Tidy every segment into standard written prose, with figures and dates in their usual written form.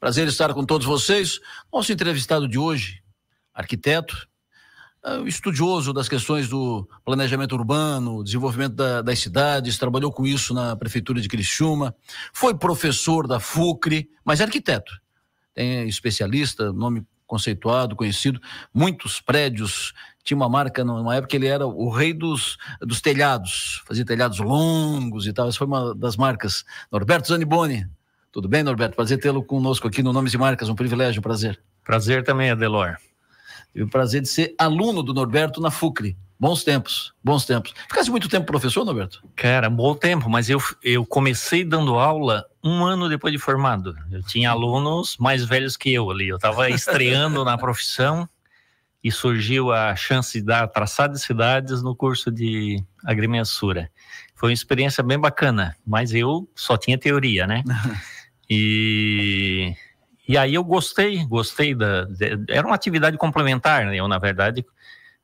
Prazer estar com todos vocês. Nosso entrevistado de hoje, arquiteto, estudioso das questões do planejamento urbano, desenvolvimento das cidades, trabalhou com isso na prefeitura de Criciúma, foi professor da FUCRE, mas é arquiteto. É especialista, nome conceituado, conhecido, muitos prédios. Tinha uma marca, numa época ele era o rei dos telhados, fazia telhados longos e tal. Essa foi uma das marcas. Norberto Zaniboni. Tudo bem, Norberto? Prazer tê-lo conosco aqui no Nomes e Marcas, um privilégio, um prazer. Prazer também, Adelor. Tive o prazer de ser aluno do Norberto na FUCRE. Bons tempos, bons tempos. Ficasse muito tempo professor, Norberto? Cara, bom tempo, mas eu comecei dando aula 1 ano depois de formado. Eu tinha alunos mais velhos que eu ali. Eu estava estreando na profissão e surgiu a chance de dar traçado de cidades no curso de agrimensura. Foi uma experiência bem bacana, mas eu só tinha teoria, né? E aí eu gostei era uma atividade complementar, né? Eu, na verdade,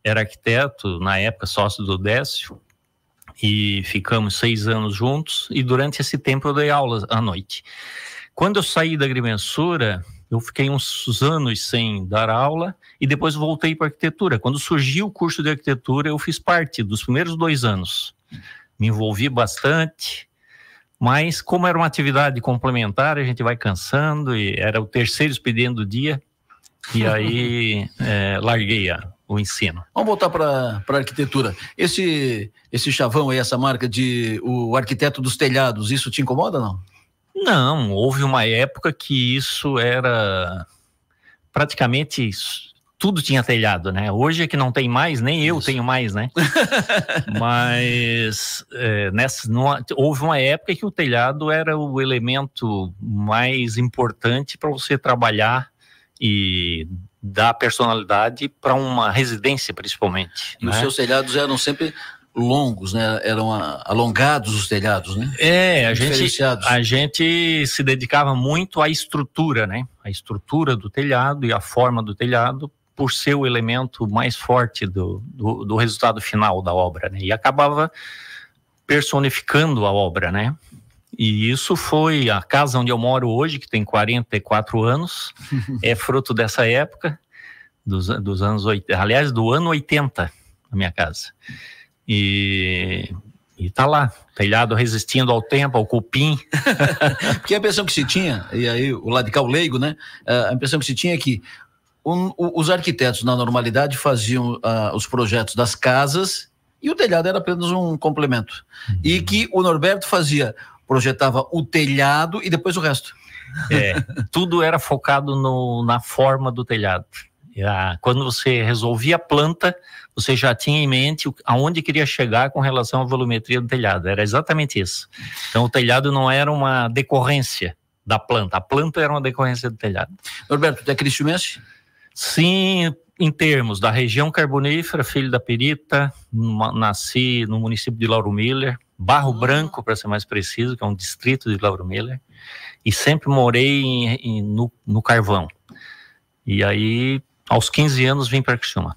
era arquiteto, na época sócio do Décio, e ficamos 6 anos juntos, e durante esse tempo eu dei aulas à noite. Quando eu saí da agrimensura, eu fiquei uns anos sem dar aula, e depois voltei para arquitetura. Quando surgiu o curso de arquitetura, eu fiz parte dos primeiros 2 anos. Me envolvi bastante, mas como era uma atividade complementar, a gente vai cansando, e era o 3º expediente do dia, e aí larguei o ensino. Vamos voltar para a arquitetura. Esse chavão aí, essa marca de o arquiteto dos telhados, isso te incomoda, não? Não, houve uma época que isso era praticamente... Tudo tinha telhado, né? Hoje é que não tem mais, nem eu tenho mais, né? Mas houve uma época que o telhado era o elemento mais importante para você trabalhar e dar personalidade para uma residência, principalmente. E os seus telhados eram sempre longos, né? Eram alongados os telhados, né? A gente se dedicava muito à estrutura, né? A estrutura do telhado e a forma do telhado, por ser o elemento mais forte do resultado final da obra, né? E acabava personificando a obra, né? E isso foi a casa onde eu moro hoje, que tem 44 anos, é fruto dessa época, dos anos 80, aliás, do ano 80, a minha casa. E tá lá, telhado resistindo ao tempo, ao cupim. Porque a impressão que se tinha, e aí o lado de cá, o leigo, né? A impressão que se tinha é que os arquitetos, na normalidade, faziam os projetos das casas e o telhado era apenas um complemento. E que o Norberto projetava o telhado e depois o resto. Tudo era focado na forma do telhado. Quando você resolvia a planta, você já tinha em mente aonde queria chegar com relação à volumetria do telhado. Era exatamente isso. Então, o telhado não era uma decorrência da planta. A planta era uma decorrência do telhado. Norberto, tu é cristiumense? Sim, em termos da região carbonífera, filho da Perita, nasci no município de Lauro Miller, Barro Branco, para ser mais preciso, que é um distrito de Lauro Miller, e sempre morei no Carvão. E aí, aos 15 anos, vim para Criciúma.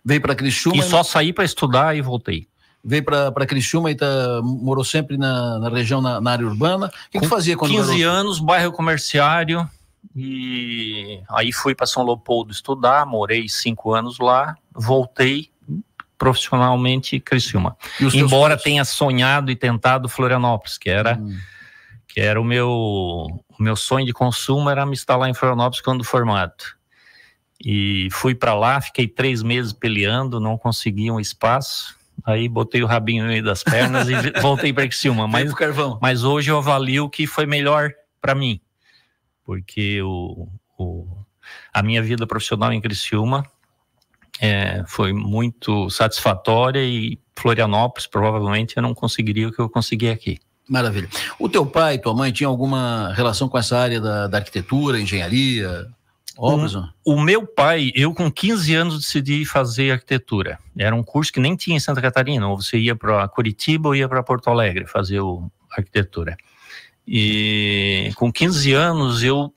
Veio para Criciúma? E só saí para estudar e voltei. Veio para Criciúma e morou sempre na região, na área urbana. O que fazia quando 15 anos, bairro comerciário. E aí fui para São Leopoldo estudar, morei 5 anos lá, voltei profissionalmente Criciúma. Embora tenha sonhado e tentado Florianópolis, que era o meu sonho de consumo, era me instalar em Florianópolis quando formado. E fui para lá, fiquei 3 meses peleando, não consegui um espaço, aí botei o rabinho no meio das pernas e voltei para Criciúma. Mas hoje eu avalio que foi melhor para mim, porque a minha vida profissional em Criciúma foi muito satisfatória, e Florianópolis provavelmente eu não conseguiria o que eu consegui aqui. Maravilha. O teu pai, tua mãe, tinha alguma relação com essa área da arquitetura, engenharia, obras? O meu pai, eu com 15 anos decidi fazer arquitetura. Era um curso que nem tinha em Santa Catarina, ou você ia para Curitiba ou ia para Porto Alegre fazer arquitetura. E com 15 anos eu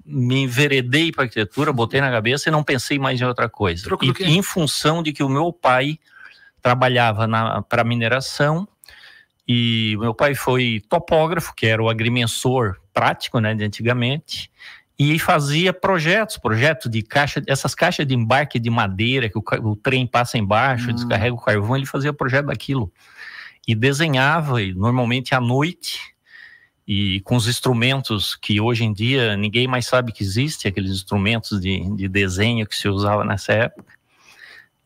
me enveredei para arquitetura, botei na cabeça e não pensei mais em outra coisa. E em função de que o meu pai trabalhava para mineração, e o meu pai foi topógrafo, que era o agrimensor prático, né, de antigamente, e fazia projetos de caixa, essas caixas de embarque de madeira que o trem passa embaixo, descarrega o carvão, ele fazia projeto daquilo. E desenhava, e normalmente à noite, e com os instrumentos que hoje em dia ninguém mais sabe que existe, aqueles instrumentos de desenho que se usava nessa época.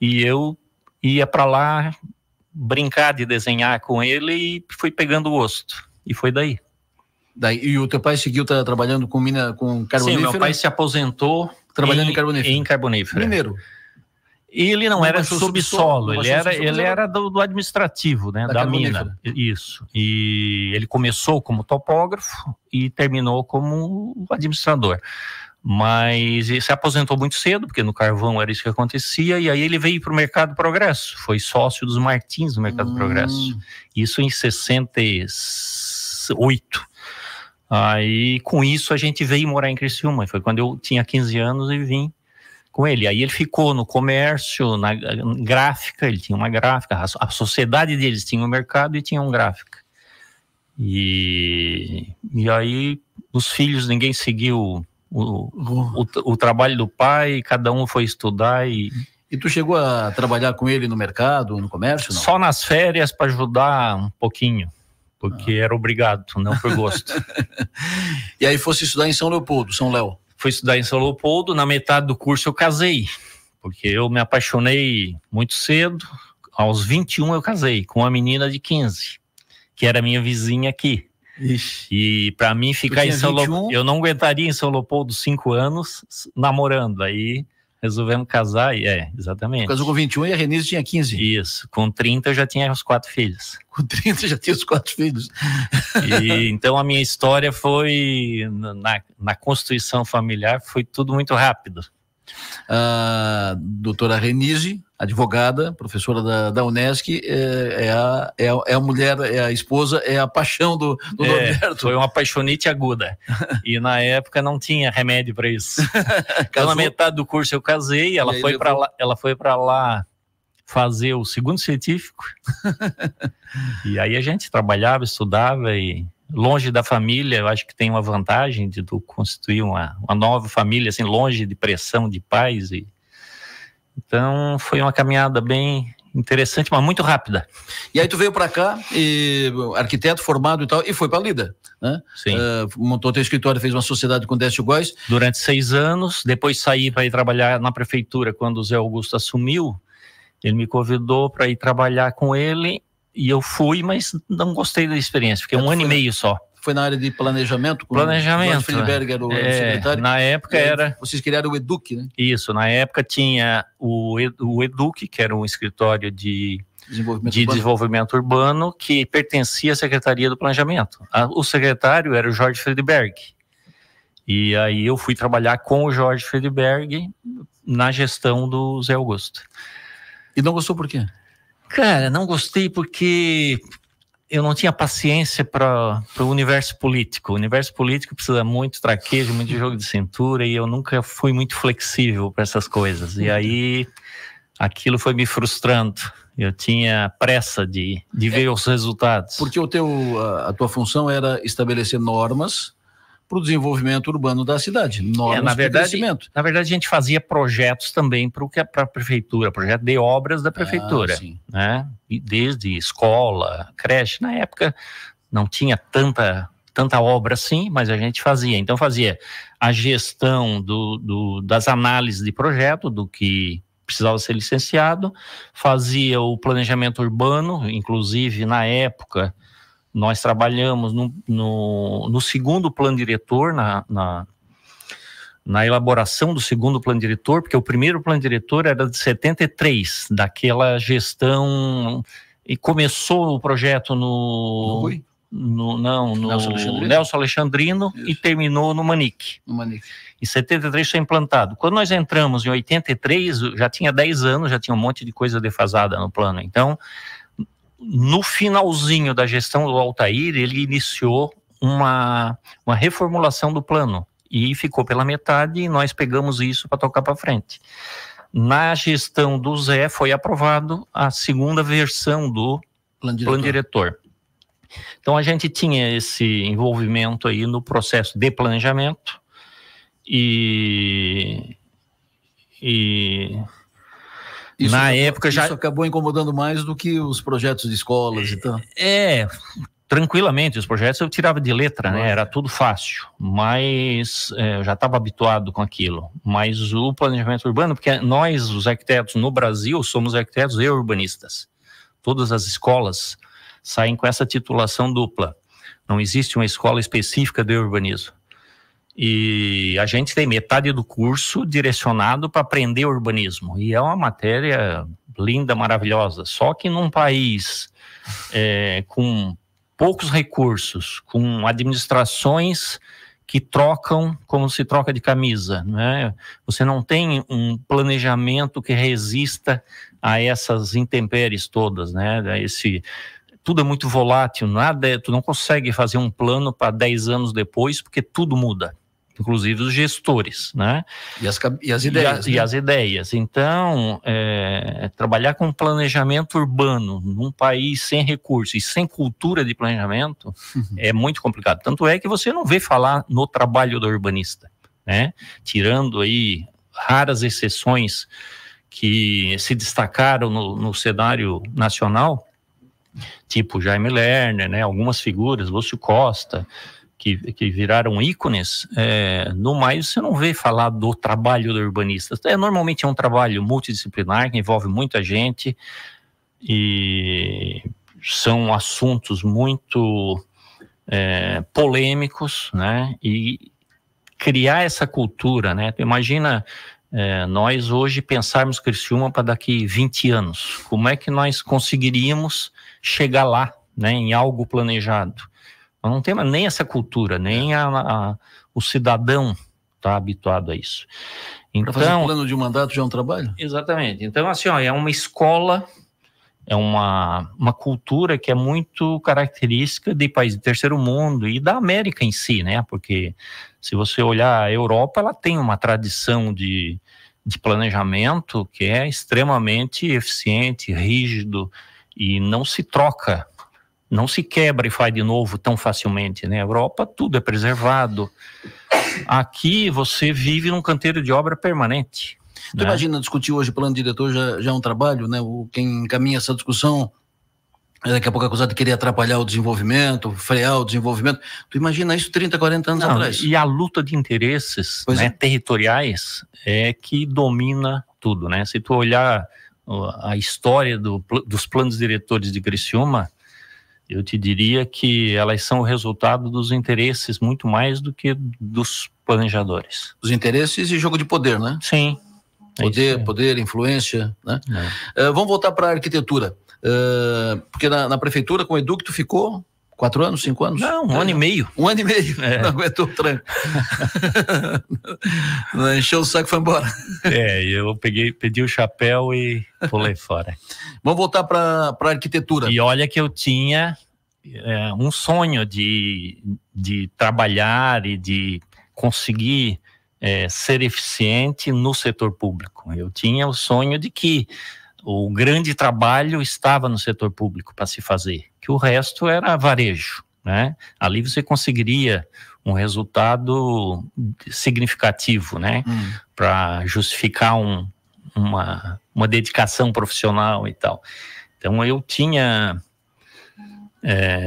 E eu ia para lá brincar de desenhar com ele e fui pegando gosto. E foi daí. E o teu pai seguiu trabalhando com carbonífero? Sim, meu pai se aposentou trabalhando em carbonífero. Mineiro. Ele não era subsolo, ele era do administrativo, né, da mina. Isso. E ele começou como topógrafo e terminou como administrador. Mas ele se aposentou muito cedo, porque no carvão era isso que acontecia, e aí ele veio para o Mercado Progresso, foi sócio dos Martins do Mercado Progresso. Isso em 68. Aí, com isso, a gente veio morar em Criciúma. Foi quando eu tinha 15 anos e vim com ele. Aí ele ficou no comércio, na gráfica, ele tinha uma gráfica, a sociedade deles tinha um mercado e tinha uma gráfica. E aí, os filhos, ninguém seguiu o trabalho do pai, cada um foi estudar e tu chegou a trabalhar com ele no mercado, no comércio? Não? Só nas férias para ajudar um pouquinho, porque era obrigado, não por gosto. E aí fosse estudar em São Leopoldo, São Léo? Fui estudar em São Leopoldo, na metade do curso eu casei, porque eu me apaixonei muito cedo, aos 21 eu casei, com uma menina de 15, que era minha vizinha aqui. Ixi. E para mim ficar em São Leopoldo, eu não aguentaria em São Leopoldo 5 anos namorando, aí resolvemos casar e exatamente. Casou com 21 e a Renise tinha 15. Isso, com 30 eu já tinha os 4 filhos. Com 30 já tinha os 4 filhos. E então a minha história foi, na constituição familiar, foi tudo muito rápido. A doutora Renise, advogada, professora da Unesc, é a mulher, é a esposa, é a paixão do Norberto. Foi uma paixonite aguda. E na época não tinha remédio para isso. Então, na metade do curso eu casei, ela foi para lá fazer o segundo científico. E aí a gente trabalhava, estudava e longe da família. Eu acho que tem uma vantagem de tu constituir uma nova família, assim, longe de pressão de pais. Então foi uma caminhada bem interessante, mas muito rápida. E aí tu veio para cá, arquiteto formado e tal, e foi para Lida, né? Sim. Montou teu escritório, fez uma sociedade com 10 iguais. Durante 6 anos, depois saí para ir trabalhar na prefeitura quando o Zé Augusto assumiu. Ele me convidou para ir trabalhar com ele e eu fui, mas não gostei da experiência. Fiquei 1 ano e meio só. Foi na área de planejamento? Planejamento. O Friedberg era o secretário? Na época era... Vocês criaram o EDUC, né? Isso, na época tinha o EDUC, que era um escritório de desenvolvimento urbano, que pertencia à Secretaria do Planejamento. O secretário era o Jorge Friedberg. E aí eu fui trabalhar com o Jorge Friedberg na gestão do Zé Augusto. E não gostou por quê? Cara, não gostei porque eu não tinha paciência para o universo político. O universo político precisa muito traquejo, muito jogo de cintura, e eu nunca fui muito flexível para essas coisas. E aí aquilo foi me frustrando. Eu tinha pressa de ver os resultados. Porque a tua função era estabelecer normas para o desenvolvimento urbano da cidade. Na verdade, a gente fazia projetos também para a prefeitura, projeto de obras da prefeitura, né? E desde escola, creche. Na época não tinha tanta obra assim, mas a gente fazia. Então fazia a gestão das análises de projeto, do que precisava ser licenciado, fazia o planejamento urbano, inclusive na época nós trabalhamos no segundo plano diretor, na elaboração do segundo plano diretor, porque o primeiro plano diretor era de 73, daquela gestão, e começou o projeto no Nelson Alexandrino e terminou no Manique. Em 73 foi implantado. Quando nós entramos em 83, já tinha 10 anos, já tinha um monte de coisa defasada no plano. Então, no finalzinho da gestão do Altair, ele iniciou uma reformulação do plano e ficou pela metade, e nós pegamos isso para tocar para frente. Na gestão do Zé foi aprovado a segunda versão do plano diretor. Então a gente tinha esse envolvimento aí no processo de planejamento e Isso, na época isso acabou incomodando mais do que os projetos de escolas e tal. Tranquilamente, os projetos eu tirava de letra, né? Era tudo fácil, mas eu já estava habituado com aquilo. Mas o planejamento urbano, porque nós, os arquitetos no Brasil, somos arquitetos e urbanistas. Todas as escolas saem com essa titulação dupla. Não existe uma escola específica de urbanismo. E a gente tem metade do curso direcionado para aprender urbanismo. E é uma matéria linda, maravilhosa. Só que num país com poucos recursos, com administrações que trocam como se troca de camisa, né? Você não tem um planejamento que resista a essas intempéries todas, né? Tudo é muito volátil, tu não consegue fazer um plano para 10 anos depois, porque tudo muda. Inclusive os gestores, né? E as ideias. E as ideias. Então, trabalhar com planejamento urbano num país sem recursos e sem cultura de planejamento é muito complicado. Tanto é que você não vê falar no trabalho do urbanista, né? Tirando aí raras exceções que se destacaram no cenário nacional, tipo Jaime Lerner, né? Algumas figuras, Lúcio Costa, que viraram ícones, no mais você não vê falar do trabalho do urbanista. Normalmente é um trabalho multidisciplinar que envolve muita gente e são assuntos muito polêmicos, né? E criar essa cultura, né? Imagina nós hoje pensarmos Criciúma para daqui 20 anos. Como é que nós conseguiríamos chegar lá, né? Em algo planejado? Nós não temos nem essa cultura, nem o cidadão está habituado a isso. Então, para fazer um plano de mandato já é um trabalho? Exatamente. Então, assim, é uma escola, é uma cultura que é muito característica de países de terceiro mundo e da América em si, né? Porque se você olhar a Europa, ela tem uma tradição de planejamento que é extremamente eficiente, rígido e não se troca. Não se quebra e faz de novo tão facilmente, né? Na Europa tudo é preservado. Aqui você vive num canteiro de obra permanente. Tu imagina discutir hoje o plano diretor já é um trabalho, né? Quem encaminha essa discussão daqui a pouco é acusado de querer atrapalhar o desenvolvimento, frear o desenvolvimento. Tu imagina isso 30, 40 anos atrás. E a luta de interesses, né, territoriais é que domina tudo, né? Se tu olhar a história dos planos diretores de Criciúma, eu te diria que elas são o resultado dos interesses muito mais do que dos planejadores. Os interesses e jogo de poder, né? Sim. Poder, influência, né? Vamos voltar para a arquitetura. Porque na prefeitura, com o Edu, que tu ficou 4 anos, 5 anos? Não, um ano e meio. Um ano e meio, não aguentou o tranco. Encheu o saco e foi embora. Eu pedi o chapéu e pulei fora. Vamos voltar para a arquitetura. E olha que eu tinha um sonho de trabalhar e de conseguir ser eficiente no setor público. Eu tinha o sonho de que o grande trabalho estava no setor público para se fazer, que o resto era varejo, né? Ali você conseguiria um resultado significativo, né? Para justificar uma dedicação profissional e tal. Então eu tinha,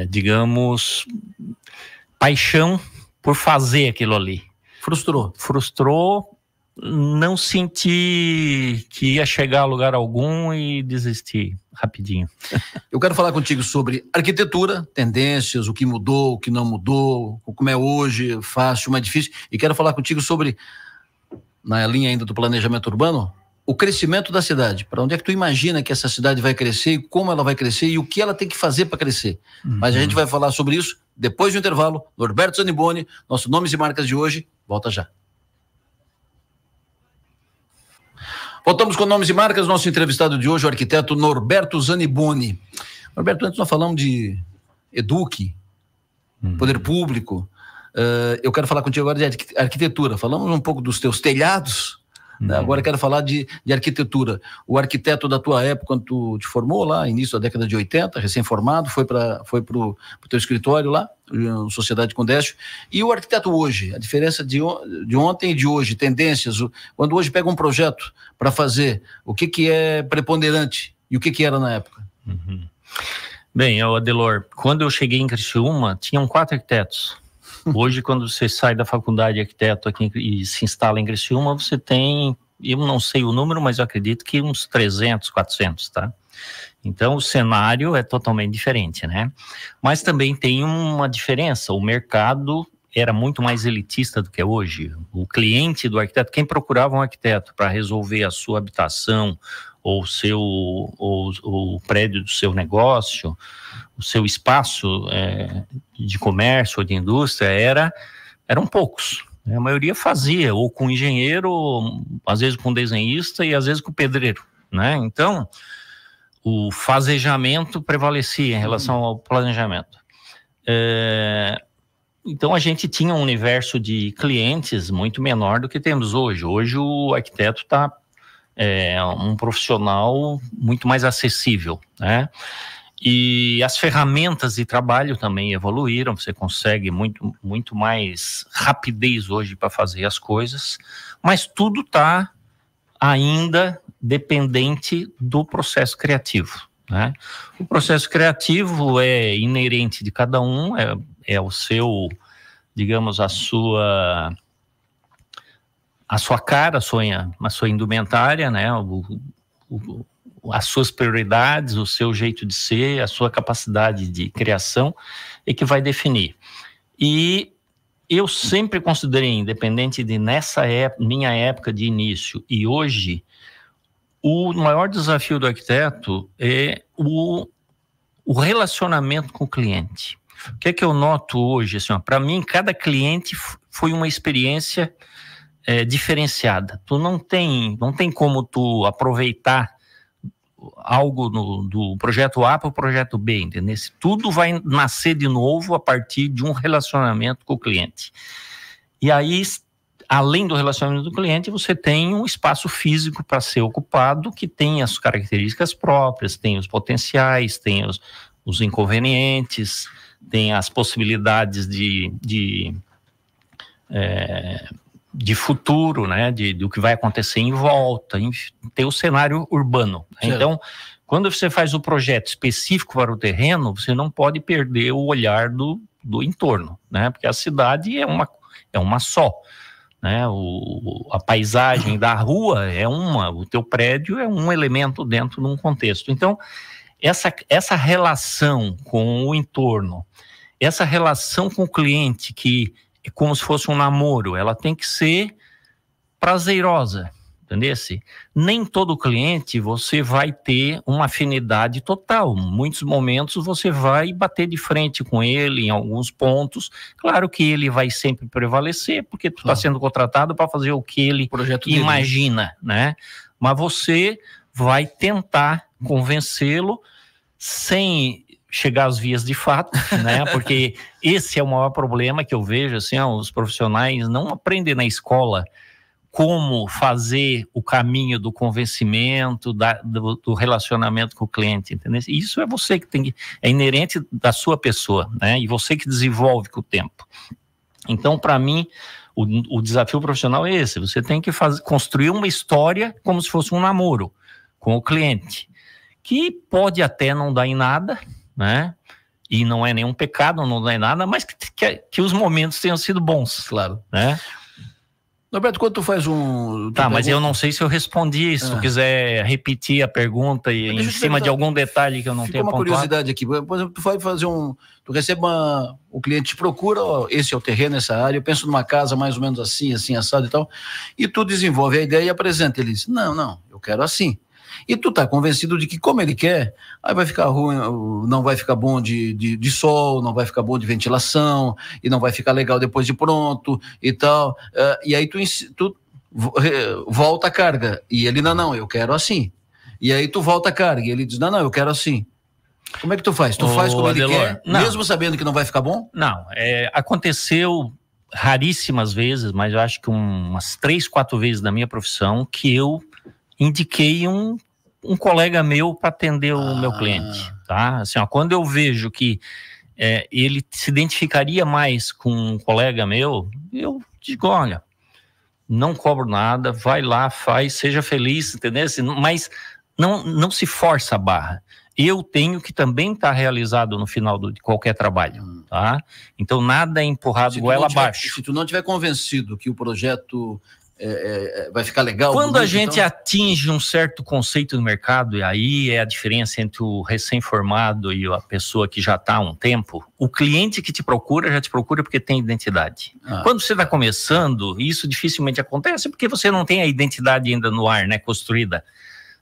digamos, paixão por fazer aquilo ali. Frustrou, não senti que ia chegar a lugar algum e desisti rapidinho. Eu quero falar contigo sobre arquitetura, tendências, o que mudou, o que não mudou, como é hoje, fácil, mais difícil, e quero falar contigo sobre, na linha ainda do planejamento urbano, o crescimento da cidade. Para onde é que tu imagina que essa cidade vai crescer, e como ela vai crescer e o que ela tem que fazer para crescer. Mas a gente vai falar sobre isso depois do intervalo. Norberto Zaniboni, nosso Nomes e Marcas de hoje, volta já. Voltamos com Nomes e Marcas, nosso entrevistado de hoje, o arquiteto Norberto Zaniboni. Norberto, antes nós falamos de Eduque, poder público. Eu quero falar contigo agora de arquitetura. Falamos um pouco dos teus telhados, Agora eu quero falar de arquitetura. O arquiteto da tua época, quando tu te formou lá, início da década de 80, recém-formado, foi pro teu escritório lá, Sociedade Condécio. E o arquiteto hoje, a diferença de ontem e de hoje, tendências, quando hoje pega um projeto para fazer, o que é preponderante e o que era na época? Bem, Adelor, quando eu cheguei em Criciúma, tinham 4 arquitetos. Hoje, quando você sai da faculdade de arquiteto aqui e se instala em Criciúma, você tem, eu não sei o número, mas eu acredito que uns 300, 400, tá? Então, o cenário é totalmente diferente, né? Mas também tem uma diferença, o mercado era muito mais elitista do que é hoje. O cliente do arquiteto, quem procurava um arquiteto para resolver a sua habitação, ou o prédio do seu negócio, o seu espaço de comércio ou de indústria, eram poucos. A maioria fazia, ou com engenheiro, ou, às vezes com desenhista e às vezes com pedreiro, né? Então, o fazejamento prevalecia em relação ao planejamento. Então, a gente tinha um universo de clientes muito menor do que temos hoje. Hoje, o arquiteto está um profissional muito mais acessível, né? E as ferramentas de trabalho também evoluíram, você consegue muito mais rapidez hoje para fazer as coisas, mas tudo está ainda dependente do processo criativo, né? O processo criativo é inerente de cada um, é o seu, digamos, a sua cara, a sua indumentária, né? As suas prioridades, o seu jeito de ser, a sua capacidade de criação é que vai definir. E eu sempre considerei, independente de minha época de início e hoje, o maior desafio do arquiteto é o relacionamento com o cliente. O que é que eu noto hoje? Assim, para mim, cada cliente foi uma experiência diferenciada. Tu não tem como tu aproveitar algo do projeto A para o projeto B, entendeu? Tudo vai nascer de novo a partir de um relacionamento com o cliente. E aí, além do relacionamento do cliente, você tem um espaço físico para ser ocupado que tem as características próprias, tem os potenciais, tem os inconvenientes, tem as possibilidades de futuro, né, do que vai acontecer em volta, tem o cenário urbano. Né? Então, quando você faz o projeto específico para o terreno, você não pode perder o olhar do entorno, né, porque a cidade é uma só, né, a paisagem da rua é o teu prédio é um elemento dentro de um contexto. Então, essa relação com o entorno, essa relação com o cliente que é como se fosse um namoro, ela tem que ser prazerosa, entendeu? Nem todo cliente você vai ter uma afinidade total. Em muitos momentos você vai bater de frente com ele em alguns pontos. Claro que ele vai sempre prevalecer, porque tu está sendo contratado para fazer o que ele imagina, né? Mas você vai tentar convencê-lo sem chegar às vias de fato, né? Porque esse é o maior problema que eu vejo, assim, os profissionais não aprendem na escola como fazer o caminho do convencimento, do relacionamento com o cliente, entendeu? Isso é você que é inerente da sua pessoa, né? E você que desenvolve com o tempo. Então, para mim, o desafio profissional é esse, você tem que construir uma história como se fosse um namoro com o cliente, que pode até não dar em nada, né? E não é nenhum pecado, não dá em nada, mas que os momentos tenham sido bons, claro, né? Norberto, quando tu faz mas eu não sei se eu respondi. Se tu quiser repetir a pergunta e em cima de algum detalhe que eu não tenho pontuado. Uma curiosidade aqui. Por exemplo, tu vai fazer tu recebe o cliente te procura, esse é o terreno, essa área, eu penso numa casa mais ou menos assim, assado e tal, e tu desenvolve a ideia e apresenta. Ele diz, não, eu quero assim. E tu tá convencido de que como ele quer, aí vai ficar ruim, não vai ficar bom de sol, não vai ficar bom de ventilação, e não vai ficar legal depois de pronto e tal. E aí tu volta a carga. E ele, não, eu quero assim. E aí tu volta a carga. E ele diz, não, eu quero assim. Como é que tu faz? Tu faz como ele quer, mesmo sabendo que não vai ficar bom? Não, aconteceu raríssimas vezes, mas eu acho que umas 3, 4 vezes da minha profissão que eu indiquei um colega meu para atender o meu cliente, tá? Assim, ó, quando eu vejo que ele se identificaria mais com um colega meu, eu digo, olha, não cobro nada, vai lá, faz, seja feliz, entendeu? Mas não se força a barra. Eu tenho que também estar realizado no final de qualquer trabalho, tá? Então nada é empurrado goela abaixo. Se tu não tiver convencido que o projeto vai ficar legal... Quando a gente atinge um certo conceito no mercado, e aí é a diferença entre o recém-formado e a pessoa que já está há um tempo, o cliente que te procura, já te procura porque tem identidade. Quando você está começando, isso dificilmente acontece porque você não tem a identidade ainda no ar, né, construída.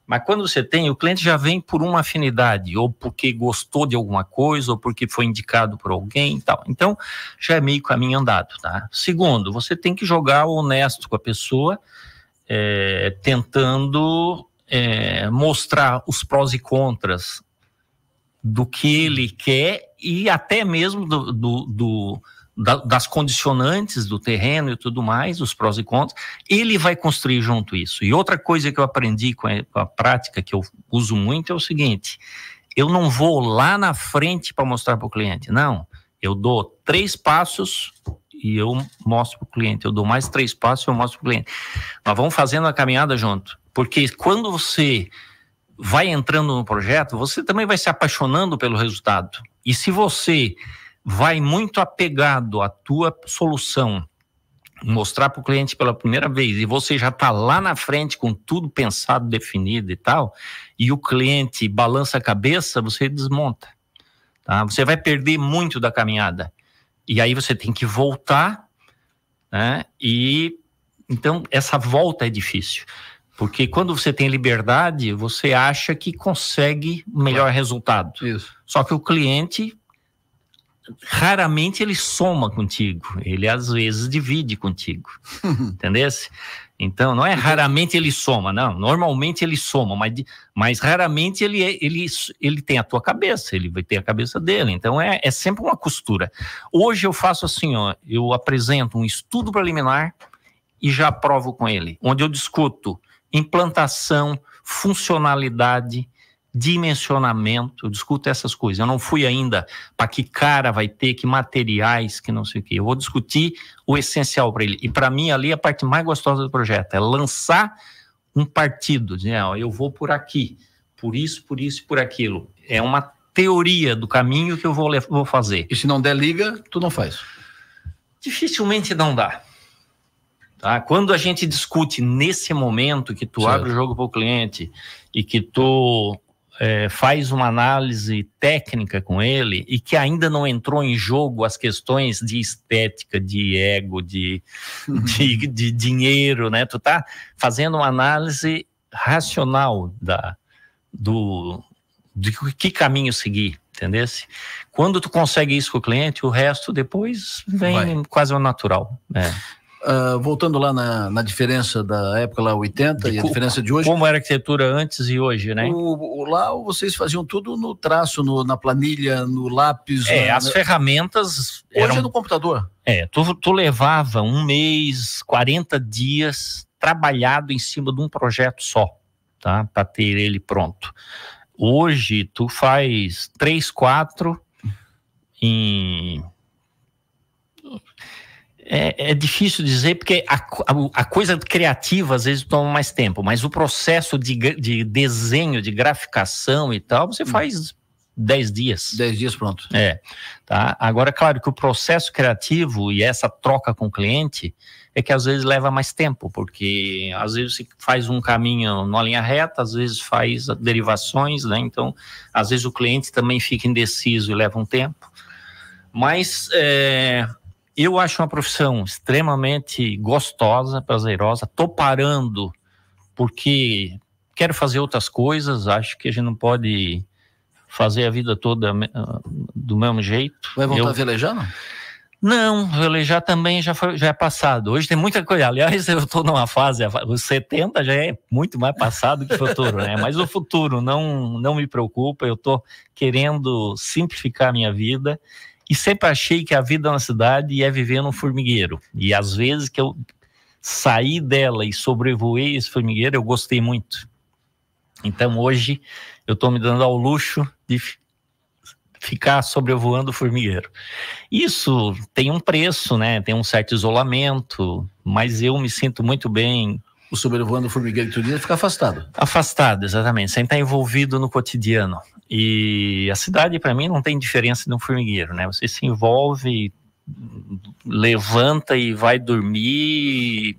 Mas quando você tem, o cliente já vem por uma afinidade, ou porque gostou de alguma coisa, ou porque foi indicado por alguém e tal. Então, já é meio caminho andado, tá? Segundo, você tem que jogar honesto com a pessoa, tentando mostrar os prós e contras do que ele quer e até mesmo das condicionantes do terreno e tudo mais, os prós e contras, ele vai construir junto isso. E outra coisa que eu aprendi com a prática, que eu uso muito, é o seguinte: eu não vou lá na frente para mostrar para o cliente, não. Eu dou 3 passos e eu mostro para o cliente, eu dou mais 3 passos e eu mostro para o cliente. Nós vamos fazendo a caminhada junto, porque quando você vai entrando no projeto, você também vai se apaixonando pelo resultado. E se você vai muito apegado à tua solução, mostrar para o cliente pela primeira vez, e você já está lá na frente com tudo pensado, definido e tal, e o cliente balança a cabeça, você desmonta, tá? Você vai perder muito da caminhada, e aí você tem que voltar, né? E então essa volta é difícil, porque quando você tem liberdade, você acha que consegue o melhor resultado. Isso. Só que o cliente... raramente ele soma contigo, ele às vezes divide contigo, entendeu? Então não é raramente ele soma, não, normalmente ele soma, mas raramente ele tem a tua cabeça, ele vai ter a cabeça dele, então é sempre uma costura. Hoje eu faço assim, ó, eu apresento um estudo preliminar e já aprovo com ele, onde eu discuto implantação, funcionalidade, dimensionamento, eu discuto essas coisas. Eu não fui ainda para que cara vai ter, que materiais, que não sei o que. Eu vou discutir o essencial para ele. E para mim ali a parte mais gostosa do projeto é lançar um partido, dizer, ó, eu vou por aqui, por isso, por aquilo. É uma teoria do caminho que eu vou fazer. E se não der liga, tu não faz? Dificilmente não dá. Tá? Quando a gente discute nesse momento que tu abre o jogo para o cliente e que tu faz uma análise técnica com ele e que ainda não entrou em jogo as questões de estética, de ego, de dinheiro, né? Tu tá fazendo uma análise racional de que caminho seguir, entendeu? Quando tu consegue isso com o cliente, o resto depois vem quase ao natural, né? Voltando lá na diferença da época lá 80 e a diferença de hoje. Como era a arquitetura antes e hoje, né? Lá vocês faziam tudo no traço, na planilha, no lápis. As ferramentas hoje é no computador. Tu levava 1 mês, 40 dias trabalhado em cima de um projeto só, tá? Para ter ele pronto. Hoje tu faz 3, 4 em... É difícil dizer, porque a coisa criativa às vezes toma mais tempo, mas o processo de desenho, de graficação e tal, você faz 10 dias. 10 dias pronto. Tá? Agora, claro que o processo criativo e essa troca com o cliente é que às vezes leva mais tempo, porque às vezes você faz um caminho numa linha reta, às vezes faz derivações, né? Então, às vezes o cliente também fica indeciso e leva um tempo. Mas... eu acho uma profissão extremamente gostosa, prazerosa. Estou parando porque quero fazer outras coisas. Acho que a gente não pode fazer a vida toda do mesmo jeito. Vai voltar a velejar, não? Não, velejar também já é passado. Hoje tem muita coisa. Aliás, eu estou numa fase, os 70 já é muito mais passado que futuro, né? Mas o futuro não me preocupa. Eu estou querendo simplificar a minha vida E sempre achei que a vida na cidade é viver num formigueiro. E às vezes que eu saí dela e sobrevoei esse formigueiro, eu gostei muito. Então hoje eu estou me dando ao luxo de ficar sobrevoando o formigueiro. Isso tem um preço, né? Tem um certo isolamento, mas eu me sinto muito bem. O sobrevoando o formigueiro todo dia fica afastado. Afastado, exatamente, sem estar envolvido no cotidiano. E a cidade, para mim, não tem diferença de um formigueiro, né? Você se envolve, levanta e vai dormir,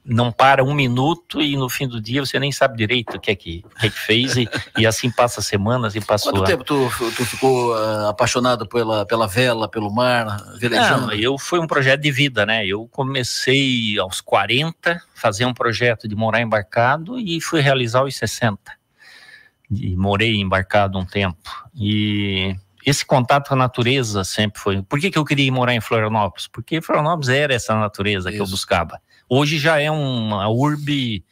não para um minuto e no fim do dia você nem sabe direito o que é que fez e assim passa semanas e passou. Quanto tempo tu ficou apaixonado pela vela, pelo mar, velejando? Não, foi um projeto de vida, né? Eu comecei aos 40, fazer um projeto de morar embarcado e fui realizar aos 60. E morei embarcado um tempo. E esse contato com a natureza sempre foi... Por que eu queria ir morar em Florianópolis? Porque Florianópolis era essa natureza que eu buscava. Hoje já é uma urbe,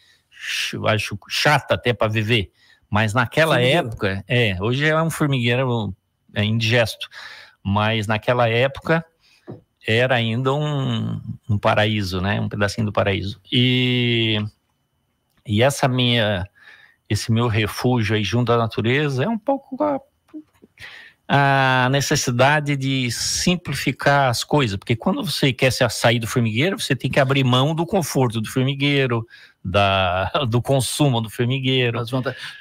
acho, chata até para viver, mas naquela época, hoje é um formigueiro indigesto, mas naquela época era ainda um paraíso, né? Um pedacinho do paraíso. E esse meu refúgio aí junto à natureza é um pouco a necessidade de simplificar as coisas, porque quando você quer sair do formigueiro, você tem que abrir mão do conforto do formigueiro, do consumo do formigueiro.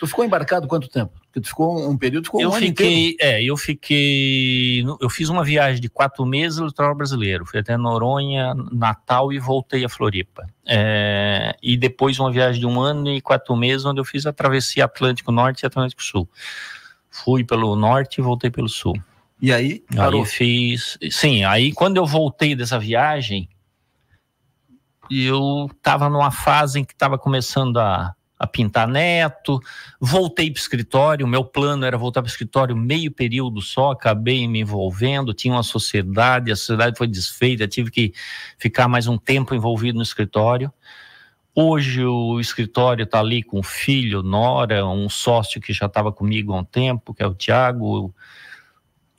Tu ficou embarcado quanto tempo? Porque tu ficou um período, ficou um ano inteiro. Eu fiz uma viagem de 4 meses no litoral brasileiro, fui até Noronha, Natal e voltei a Floripa. E depois uma viagem de 1 ano e 4 meses, onde eu fiz a travessia Atlântico Norte e Atlântico Sul. Fui pelo norte e voltei pelo sul. E aí? Parou? Aí quando eu voltei dessa viagem, eu estava numa fase em que estava começando a pintar neto, voltei para o escritório, o meu plano era voltar para o escritório meio período só, acabei me envolvendo, tinha uma sociedade, a sociedade foi desfeita, tive que ficar mais um tempo envolvido no escritório. Hoje o escritório está ali com filho, nora, um sócio que já estava comigo há um tempo, que é o Thiago,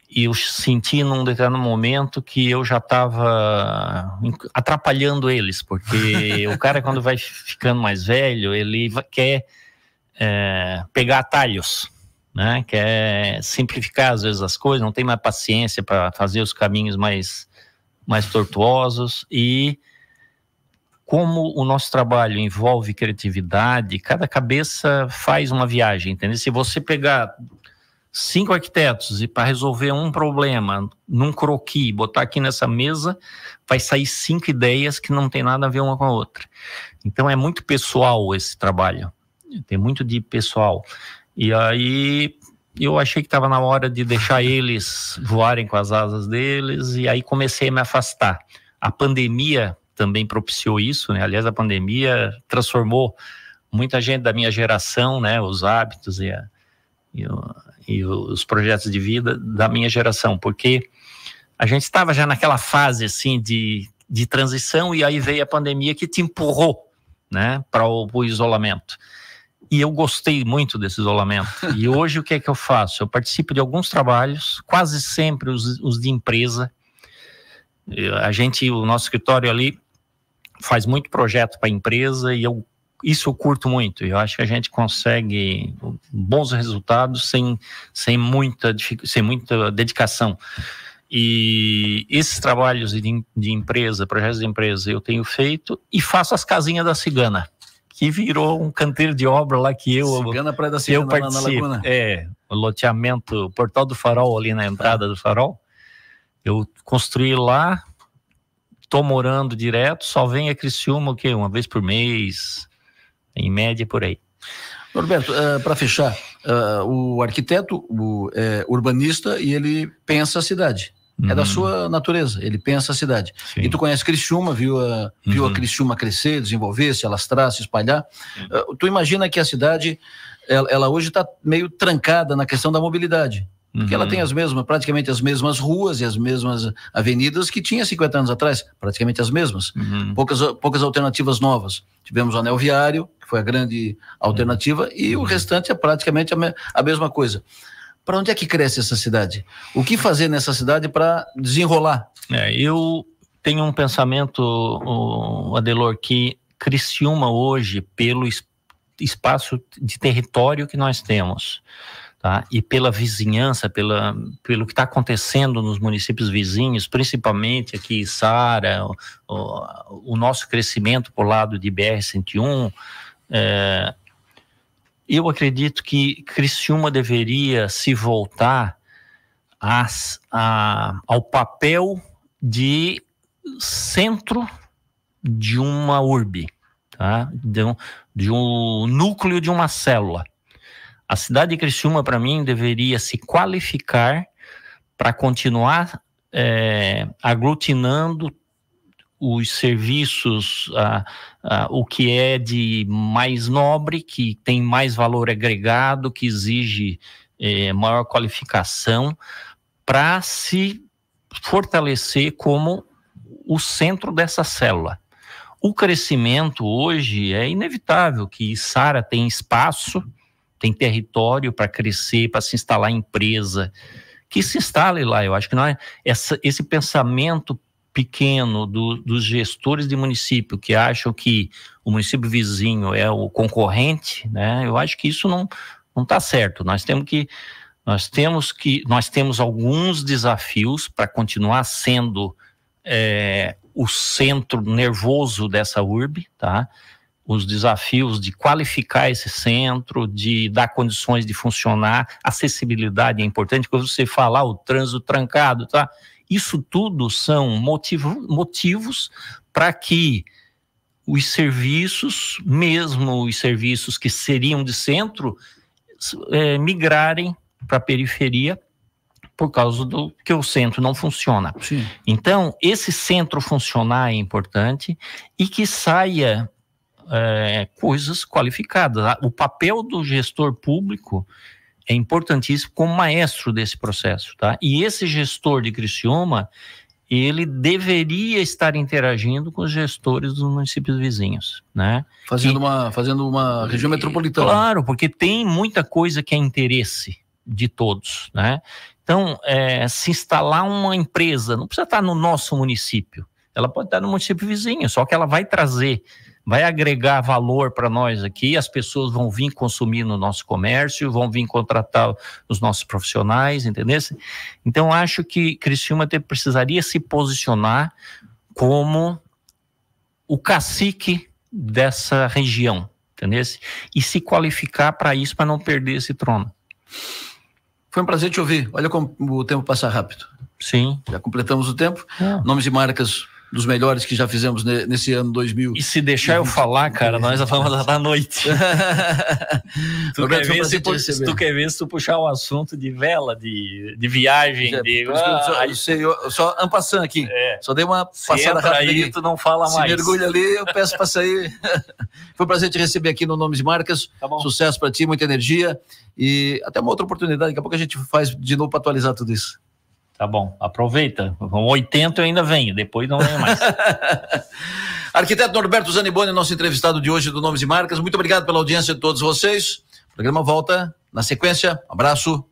e eu senti num determinado momento que eu já estava atrapalhando eles, porque o cara quando vai ficando mais velho, ele quer pegar atalhos, né? Quer simplificar às vezes as coisas, não tem mais paciência para fazer os caminhos mais tortuosos. E como o nosso trabalho envolve criatividade, cada cabeça faz uma viagem, entendeu? Se você pegar 5 arquitetos e para resolver um problema num croquis, botar aqui nessa mesa, vai sair 5 ideias que não tem nada a ver uma com a outra. Então é muito pessoal esse trabalho, tem muito de pessoal. E aí eu achei que estava na hora de deixar eles voarem com as asas deles, e aí comecei a me afastar. A pandemia também propiciou isso, né? Aliás, a pandemia transformou muita gente da minha geração, né? Os hábitos e os projetos de vida da minha geração, porque a gente estava já naquela fase assim de transição, e aí veio a pandemia que te empurrou, né? Para o isolamento. E eu gostei muito desse isolamento. E hoje o que é que eu faço? Eu participo de alguns trabalhos, quase sempre os de empresa. O nosso escritório ali faz muito projeto para a empresa, e isso eu curto muito. Eu acho que a gente consegue bons resultados sem muita dedicação. E esses trabalhos de empresa, projetos de empresa, eu tenho feito, e faço as casinhas da Cigana, que virou um canteiro de obra lá que Cigana, Praia da Cigana, lá na Laguna. O loteamento, o Portal do Farol, ali na entrada do Farol. Eu construí lá, tô morando direto, só vem a Criciúma uma vez por mês, em média por aí. Norberto, para fechar, o arquiteto urbanista, e ele pensa a cidade. É da sua natureza, ele pensa a cidade. Sim. E tu conhece Criciúma, viu a Criciúma crescer, desenvolver, se alastrar, se espalhar. Tu imagina que a cidade, ela hoje está meio trancada na questão da mobilidade. Porque ela tem praticamente as mesmas ruas e as mesmas avenidas que tinha 50 anos atrás, praticamente as mesmas. Poucas alternativas novas. Tivemos o anel viário, que foi a grande alternativa, e o restante é praticamente a mesma coisa. para onde é que cresce essa cidade? O que fazer nessa cidade para desenrolar? Eu tenho um pensamento, Adelor, que Criciúma hoje, pelo espaço de território que nós temos, tá? E pela vizinhança, pelo que está acontecendo nos municípios vizinhos, principalmente aqui em Sara, o nosso crescimento por lado de BR-101, eu acredito que Criciúma deveria se voltar ao papel de centro de uma urbe, tá? De um núcleo de uma célula. A cidade de Criciúma, para mim, deveria se qualificar para continuar aglutinando os serviços, o que é de mais nobre, que tem mais valor agregado, que exige maior qualificação, para se fortalecer como o centro dessa célula. O crescimento hoje é inevitável, que Sara tem espaço, tem território para crescer, para se instalar empresa, que se instale lá. Eu acho que não é esse pensamento pequeno dos gestores de município que acham que o município vizinho é o concorrente, né? Eu acho que isso não está certo. Nós temos alguns desafios para continuar sendo o centro nervoso dessa urbe, tá? Os desafios de qualificar esse centro, de dar condições de funcionar, acessibilidade é importante, quando você falar o trânsito trancado, tá? Isso tudo são motivos para que os serviços, mesmo os serviços que seriam de centro, migrarem para a periferia, por causa do que o centro não funciona. Sim. Então, esse centro funcionar é importante e que saia coisas qualificadas. O papel do gestor público é importantíssimo como maestro desse processo, tá? E esse gestor de Criciúma, ele deveria estar interagindo com os gestores dos municípios vizinhos, né? Fazendo uma região metropolitana. Claro, porque tem muita coisa que é interesse de todos, né? Então, se instalar uma empresa, não precisa estar no nosso município, ela pode estar no município vizinho, só que ela vai agregar valor para nós aqui, as pessoas vão vir consumir no nosso comércio, vão vir contratar os nossos profissionais, entendeu? Então, acho que Criciúma precisaria se posicionar como o cacique dessa região, entendeu? E se qualificar para isso, para não perder esse trono. Foi um prazer te ouvir. Olha como o tempo passa rápido. Sim. Já completamos o tempo. Nomes e marcas dos melhores que já fizemos nesse ano 2000. E se deixar eu falar, cara, nós vamos da noite. Tu quer ver se tu puxar o assunto de vela, de viagem, só en passant aqui. Só dei uma passada rápida aí, tu não fala mais. Se mergulha ali, eu peço para sair. Foi um prazer te receber aqui no Nomes e Marcas. Tá bom. Sucesso para ti, muita energia e até uma outra oportunidade. Daqui a pouco a gente faz de novo para atualizar tudo isso. Tá bom, aproveita. Com 80 eu ainda venho, depois não venho mais. Arquiteto Norberto Zaniboni, nosso entrevistado de hoje do Nomes e Marcas. Muito obrigado pela audiência de todos vocês. O programa volta na sequência. Um abraço.